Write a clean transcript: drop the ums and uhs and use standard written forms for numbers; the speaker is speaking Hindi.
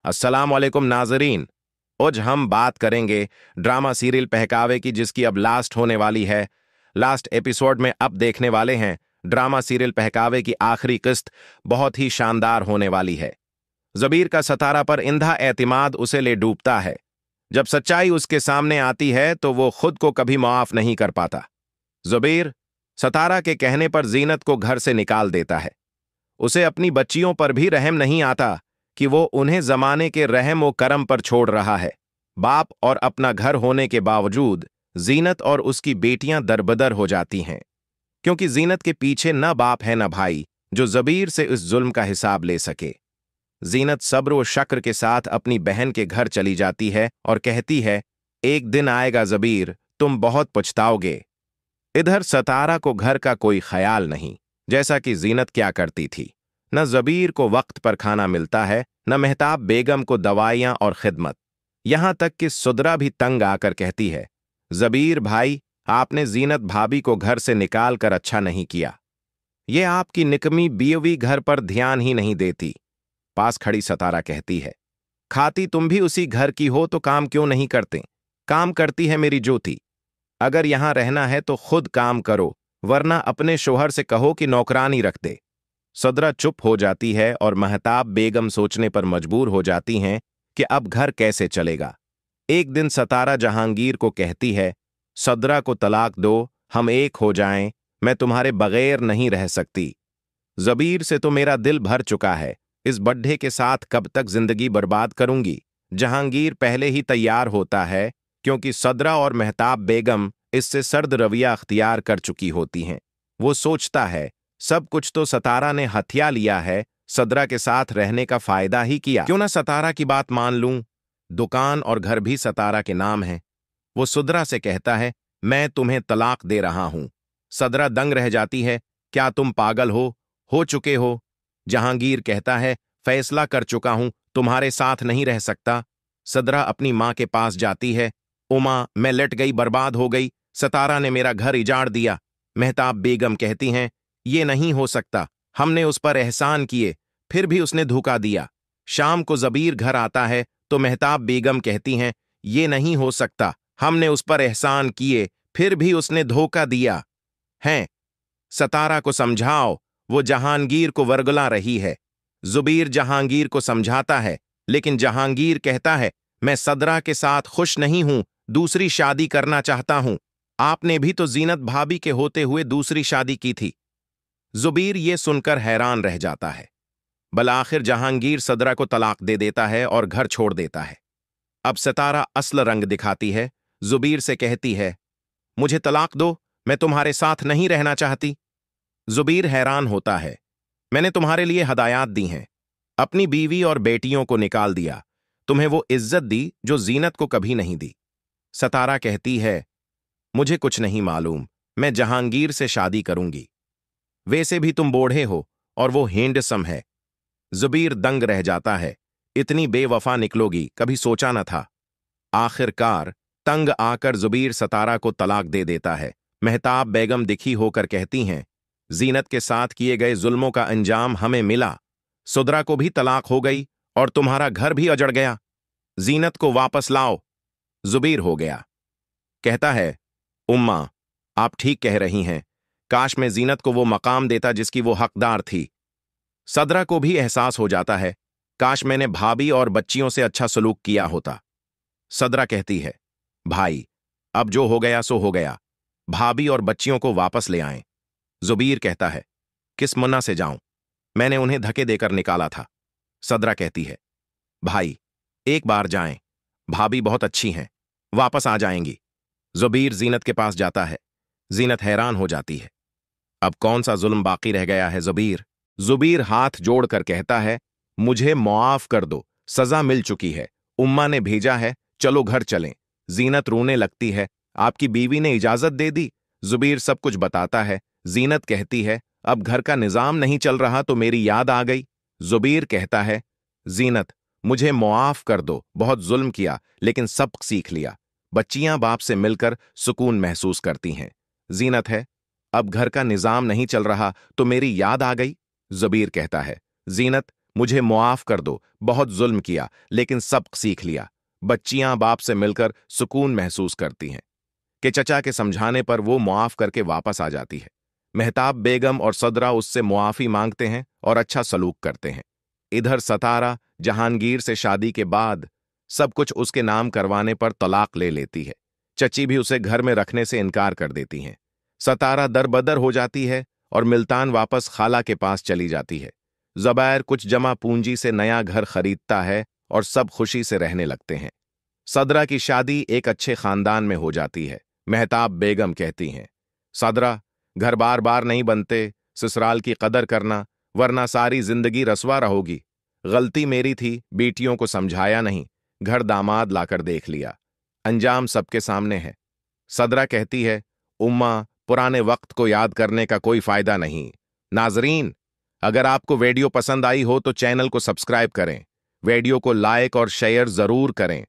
अस्सलाम वालेकुम नाजरीन। आज हम बात करेंगे ड्रामा सीरियल पहकावे की, जिसकी अब लास्ट होने वाली है। लास्ट एपिसोड में अब देखने वाले हैं ड्रामा सीरियल पहकावे की आखिरी किस्त बहुत ही शानदार होने वाली है। जबीर का सतारा पर इंधा एतिमाद उसे ले डूबता है। जब सच्चाई उसके सामने आती है तो वो खुद को कभी माफ नहीं कर पाता। जबीर सतारा के कहने पर जीनत को घर से निकाल देता है। उसे अपनी बच्चियों पर भी रहम नहीं आता कि वो उन्हें जमाने के रहम व करम पर छोड़ रहा है। बाप और अपना घर होने के बावजूद जीनत और उसकी बेटियां दरबदर हो जाती हैं, क्योंकि जीनत के पीछे न बाप है न भाई जो जबीर से इस जुल्म का हिसाब ले सके। जीनत सब्र व शक्र के साथ अपनी बहन के घर चली जाती है और कहती है, एक दिन आएगा जबीर, तुम बहुत पछताओगे। इधर सतारा को घर का कोई ख्याल नहीं, जैसा कि जीनत क्या करती थी। न जबीर को वक्त पर खाना मिलता है, न मेहताब बेगम को दवाइयां और खिदमत। यहां तक कि सुदरा भी तंग आकर कहती है, जबीर भाई, आपने जीनत भाभी को घर से निकाल कर अच्छा नहीं किया। ये आपकी निकमी बीवी घर पर ध्यान ही नहीं देती। पास खड़ी सतारा कहती है, खाती तुम भी उसी घर की हो तो काम क्यों नहीं करते? काम करती है मेरी ज्योति। अगर यहां रहना है तो खुद काम करो, वरना अपने शोहर से कहो कि नौकरानी रख दे। सदरा चुप हो जाती है और महताब बेगम सोचने पर मजबूर हो जाती हैं कि अब घर कैसे चलेगा। एक दिन सतारा जहांगीर को कहती है, सदरा को तलाक दो, हम एक हो जाएं, मैं तुम्हारे बगैर नहीं रह सकती। जबीर से तो मेरा दिल भर चुका है, इस बड्ढे के साथ कब तक जिंदगी बर्बाद करूंगी। जहांगीर पहले ही तैयार होता है, क्योंकि सदरा और महताब बेगम इससे सर्द रवैया अख्तियार कर चुकी होती हैं। वो सोचता है, सब कुछ तो सतारा ने हथिया लिया है, सदरा के साथ रहने का फायदा ही किया, क्यों ना सतारा की बात मान लूं। दुकान और घर भी सतारा के नाम है। वो सुदरा से कहता है, मैं तुम्हें तलाक दे रहा हूं। सदरा दंग रह जाती है, क्या तुम पागल हो चुके हो? जहांगीर कहता है, फैसला कर चुका हूं, तुम्हारे साथ नहीं रह सकता। सदरा अपनी मां के पास जाती है, उमा, मैं लट गई, बर्बाद हो गई, सतारा ने मेरा घर इजाड़ दिया। मेहताब बेगम कहती हैं, ये नहीं हो सकता, हमने उस पर एहसान किए, फिर भी उसने धोखा दिया। शाम को जबीर घर आता है तो मेहताब बेगम कहती हैं, ये नहीं हो सकता, हमने उस पर एहसान किए, फिर भी उसने धोखा दिया है। सतारा को समझाओ, वो जहांगीर को वर्गला रही है। जुबीर जहांगीर को समझाता है, लेकिन जहांगीर कहता है, मैं सदरा के साथ खुश नहीं हूं, दूसरी शादी करना चाहता हूं। आपने भी तो जीनत भाभी के होते हुए दूसरी शादी की थी। जुबीर ये सुनकर हैरान रह जाता है। बलाखिर जहांगीर सदरा को तलाक दे देता है और घर छोड़ देता है। अब सतारा असल रंग दिखाती है, जुबीर से कहती है, मुझे तलाक दो, मैं तुम्हारे साथ नहीं रहना चाहती। जुबीर हैरान होता है, मैंने तुम्हारे लिए हदायत दी हैं, अपनी बीवी और बेटियों को निकाल दिया, तुम्हें वो इज्जत दी जो जीनत को कभी नहीं दी। सतारा कहती है, मुझे कुछ नहीं मालूम, मैं जहांगीर से शादी करूंगी। वैसे भी तुम बूढ़े हो और वो हैंडसम है। जुबीर दंग रह जाता है, इतनी बेवफा निकलोगी कभी सोचा न था। आखिरकार तंग आकर जुबीर सतारा को तलाक दे देता है। मेहताब बेगम दिखी होकर कहती हैं, जीनत के साथ किए गए जुल्मों का अंजाम हमें मिला। सुदरा को भी तलाक हो गई और तुम्हारा घर भी अजड़ गया। जीनत को वापस लाओ। जुबीर हो गया, कहता है, उम्मा, आप ठीक कह रही हैं, काश मैं जीनत को वो मकाम देता जिसकी वो हकदार थी। सदरा को भी एहसास हो जाता है, काश मैंने भाभी और बच्चियों से अच्छा सलूक किया होता। सदरा कहती है, भाई, अब जो हो गया सो हो गया, भाभी और बच्चियों को वापस ले आएं। जुबीर कहता है, किस मुन्ना से जाऊं, मैंने उन्हें धक्के देकर निकाला था। सदरा कहती है, भाई, एक बार जाएं, भाभी बहुत अच्छी हैं, वापस आ जाएंगी। जुबीर जीनत के पास जाता है। जीनत हैरान हो जाती है, अब कौन सा जुल्म बाकी रह गया है जुबीर? जुबीर हाथ जोड़कर कहता है, मुझे मुआफ कर दो, सजा मिल चुकी है, उम्मा ने भेजा है, चलो घर चलें। जीनत रोने लगती है, आपकी बीवी ने इजाजत दे दी? जुबीर सब कुछ बताता है। जीनत कहती है, अब घर का निजाम नहीं चल रहा तो मेरी याद आ गई। जुबीर कहता है, जीनत, मुझे मुआफ कर दो, बहुत जुल्म किया लेकिन सबक सीख लिया। बच्चियां बाप से मिलकर सुकून महसूस करती हैं। जीनत है, अब घर का निजाम नहीं चल रहा तो मेरी याद आ गई। जुबीर कहता है, जीनत, मुझे मुआफ कर दो, बहुत जुल्म किया लेकिन सबक सीख लिया। बच्चियां बाप से मिलकर सुकून महसूस करती हैं कि चचा के समझाने पर वो मुआफ करके वापस आ जाती है। मेहताब बेगम और सदरा उससे मुआफी मांगते हैं और अच्छा सलूक करते हैं। इधर सतारा जहांगीर से शादी के बाद सब कुछ उसके नाम करवाने पर तलाक ले लेती है। चची भी उसे घर में रखने से इनकार कर देती हैं। सतारा दरबदर हो जाती है और मिल्तान वापस खाला के पास चली जाती है। ज़ुबैर कुछ जमा पूंजी से नया घर खरीदता है और सब खुशी से रहने लगते हैं। सदरा की शादी एक अच्छे खानदान में हो जाती है। मेहताब बेगम कहती हैं, सदरा, घर बार बार नहीं बनते, ससुराल की कदर करना, वरना सारी जिंदगी रसवा रहोगी। गलती मेरी थी, बेटियों को समझाया नहीं, घर दामाद लाकर देख लिया। अंजाम सबके सामने है। सदरा कहती है, उम्मा, पुराने वक्त को याद करने का कोई फायदा नहीं। नाजरीन, अगर आपको वीडियो पसंद आई हो तो चैनल को सब्सक्राइब करें, वीडियो को लाइक और शेयर जरूर करें।